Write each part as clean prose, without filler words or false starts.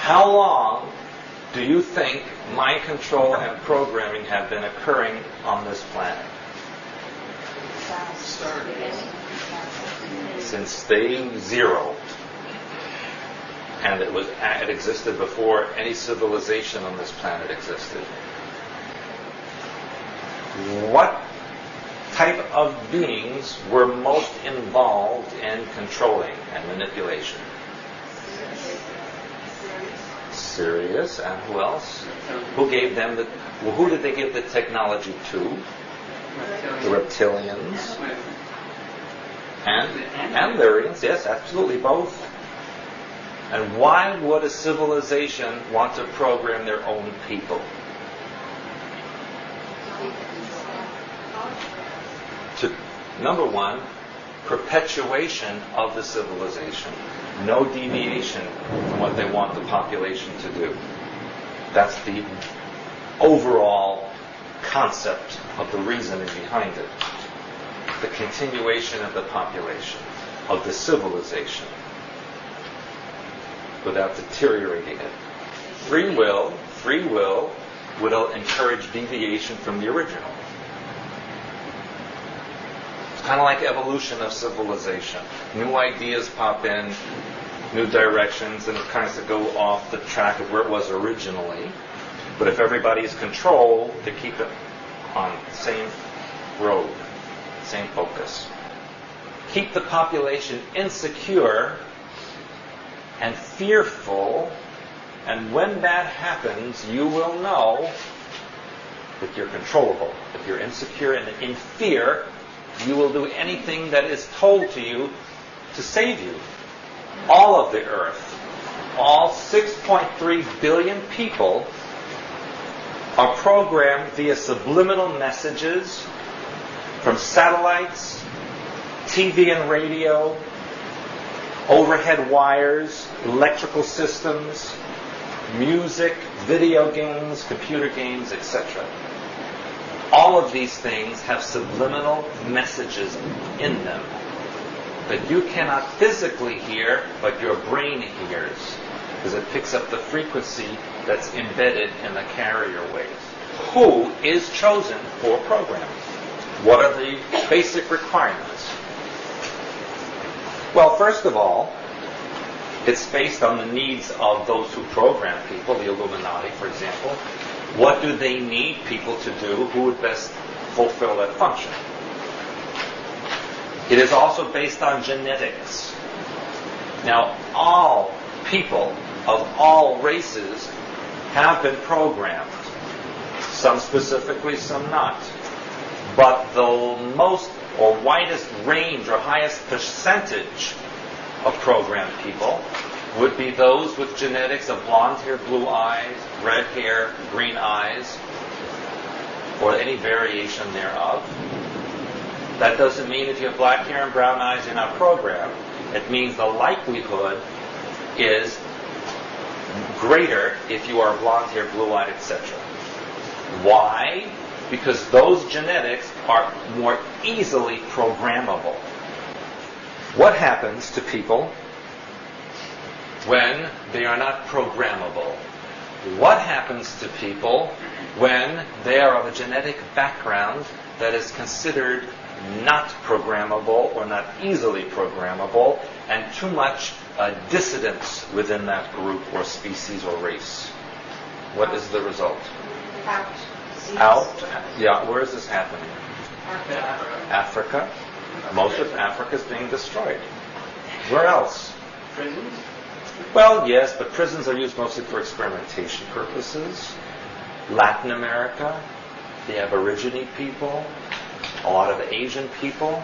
How long do you think mind control and programming have been occurring on this planet? Since day zero. And it existed before any civilization on this planet existed. What type of beings were most involved in controlling and manipulation? Sirius, and who else? Who gave them who did they give the technology to? The reptilians. And the Aryans, yes, absolutely both. And why would a civilization want to program their own people? To, number one, perpetuation of the civilization. No deviation from what they want the population to do. That's the overall concept of the reasoning behind it. The continuation of the population, of the civilization, without deteriorating it. Free will would encourage deviation from the original. It's kind of like evolution of civilization. New ideas pop in, new directions, and it kind of go off the track of where it was originally. But if everybody's controlled, to keep it on the same road, same focus. Keep the population insecure and fearful, and when that happens, you will know that you're controllable. If you're insecure and in fear, you will do anything that is told to you to save you. All of the earth, all 6.3 billion people are programmed via subliminal messages from satellites, TV and radio, overhead wires, electrical systems, music, video games, computer games, etc. All of these things have subliminal messages in them that you cannot physically hear, but your brain hears, because it picks up the frequency that's embedded in the carrier waves. Who is chosen for programming? What are the basic requirements? Well, first of all, it's based on the needs of those who program people, the Illuminati, for example. What do they need people to do? Who would best fulfill that function? It is also based on genetics. Now, all people of all races have been programmed. Some specifically, some not. But the most or widest range or highest percentage of programmed people would be those with genetics of blonde hair, blue eyes, red hair, green eyes, or any variation thereof. That doesn't mean if you have black hair and brown eyes you're not programmed. It means the likelihood is greater if you are blonde hair, blue eyed, etc. Why? Because those genetics are more easily programmable. What happens to people when they are not programmable? What happens to people when they are of a genetic background that is considered not programmable or not easily programmable, and too much dissidence within that group or species or race? What is the result? Out. Yeah, where is this happening? Africa. Most of Africa is being destroyed. Where else? Prisons? Well, yes, but prisons are used mostly for experimentation purposes. Latin America, the Aborigine people, a lot of Asian people,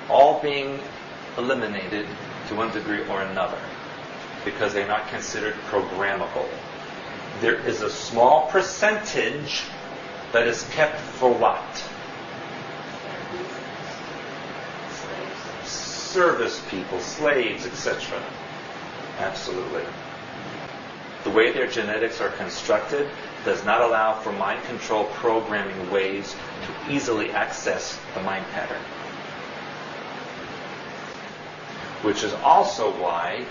all being eliminated to one degree or another because they're not considered programmable. There is a small percentage that is kept for what? Service people, slaves, etc. Absolutely. The way their genetics are constructed does not allow for mind control programming ways to easily access the mind pattern. Which is also why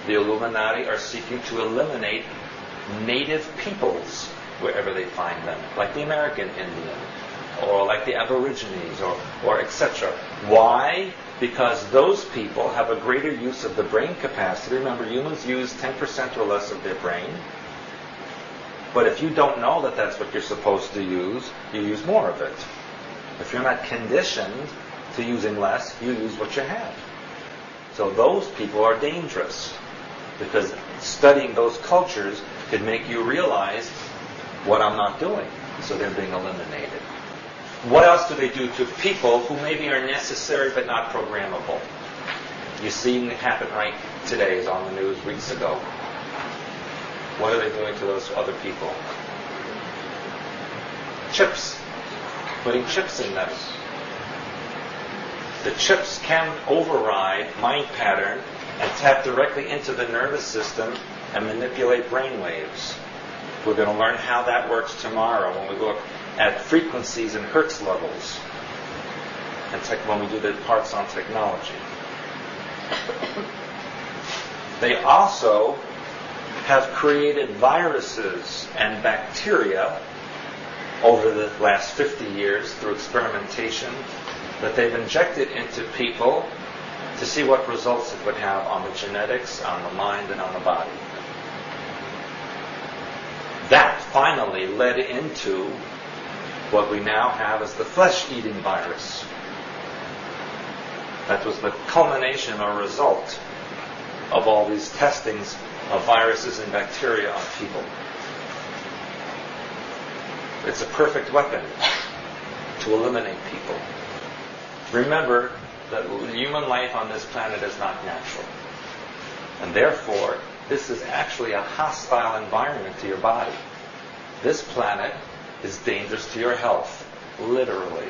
The Illuminati are seeking to eliminate native peoples wherever they find them, like the American Indian, or like the Aborigines, or etc. Why? Because those people have a greater use of the brain capacity. Remember, humans use 10% or less of their brain. But if you don't know that that's what you're supposed to use, you use more of it. If you're not conditioned to using less, you use what you have. So those people are dangerous, because studying those cultures could make you realize what I'm not doing. So they're being eliminated. What else do they do to people who maybe are necessary but not programmable? You've seen it happen right today, is on the news weeks ago. What are they doing to those other people? Chips. Putting chips in them. The chips can override mind pattern and tap directly into the nervous system and manipulate brain waves. We're going to learn how that works tomorrow when we look at frequencies and hertz levels, and when we do the parts on technology. They also have created viruses and bacteria over the last 50 years through experimentation that they've injected into people to see what results it would have on the genetics, on the mind, and on the body. That finally led into what we now have as the flesh-eating virus. That was the culmination or result of all these testings of viruses and bacteria on people. It's a perfect weapon to eliminate people. Remember that human life on this planet is not natural. And therefore, this is actually a hostile environment to your body. This planet is dangerous to your health, literally.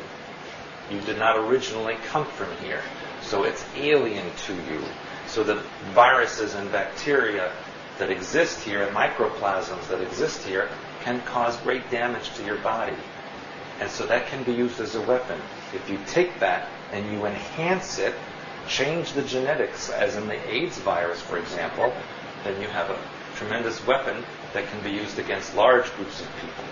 You did not originally come from here, so it's alien to you. So the viruses and bacteria that exist here, and microplasms that exist here, can cause great damage to your body. And so that can be used as a weapon. If you take that and you enhance it, change the genetics, as in the AIDS virus, for example, then you have a tremendous weapon that can be used against large groups of people.